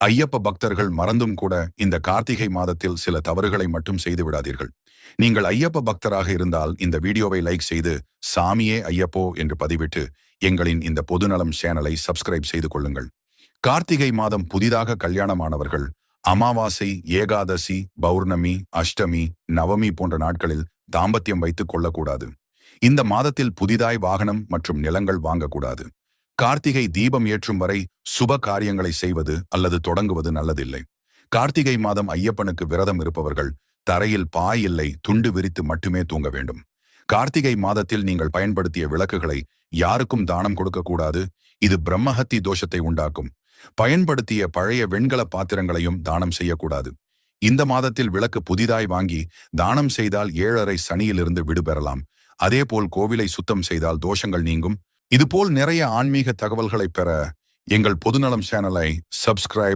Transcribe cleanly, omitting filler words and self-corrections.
ஐயப்ப பக்தர்கள் மறந்தும் கூட இந்த கார்த்திகை மாதத்தில் சில தவறுகளை மட்டும் செய்து விடாதீர்கள். நீங்கள் ஐயப்ப பக்தராக இருந்தால் இந்த வீடியோவை லைக் செய்து சாமியே ஐயப்போ என்று பதிவிட்டு எங்களின் இந்த பொதுநலம் சேனலை சப்ஸ்கிரைப் செய்து கொள்ளுங்கள். கார்த்திகை மாதம் புதிதாக கல்யாணமானவர்கள் அமாவாசை, ஏகாதசி, பௌர்ணமி, அஷ்டமி, நவமி போன்ற நாட்களில் தாம்பத்தியம் வைத்துக் கொள்ளக்கூடாது. இந்த மாதத்தில் புதிதாய் வாகனம் மற்றும் நிலங்கள் வாங்கக்கூடாது. கார்த்திகை தீபம் ஏற்றும் வரை சுப காரியங்களை செய்வது அல்லது தொடங்குவது நல்லதில்லை. கார்த்திகை மாதம் ஐயப்பனுக்கு விரதம் இருப்பவர்கள் தரையில் பாய் இல்லை துண்டு விரித்து மட்டுமே தூங்க வேண்டும். கார்த்திகை மாதத்தில் நீங்கள் பயன்படுத்திய விளக்குகளை யாருக்கும் தானம் கொடுக்கக்கூடாது. இது பிரம்மஹத்தி தோஷத்தை உண்டாக்கும். பயன்படுத்திய பழைய வெண்கல பாத்திரங்களையும் தானம் செய்யக்கூடாது. இந்த மாதத்தில் விளக்கு புதிதாய் வாங்கி தானம் செய்தால் 7.5 சனியிலிருந்து விடுபெறலாம். அதேபோல் கோவிலை சுத்தம் செய்தால் தோஷங்கள் நீங்கும். இதுபோல் நிறைய ஆன்மீக தகவல்களை பெற எங்கள் பொதுநலம் சேனலை சப்ஸ்கிரைப்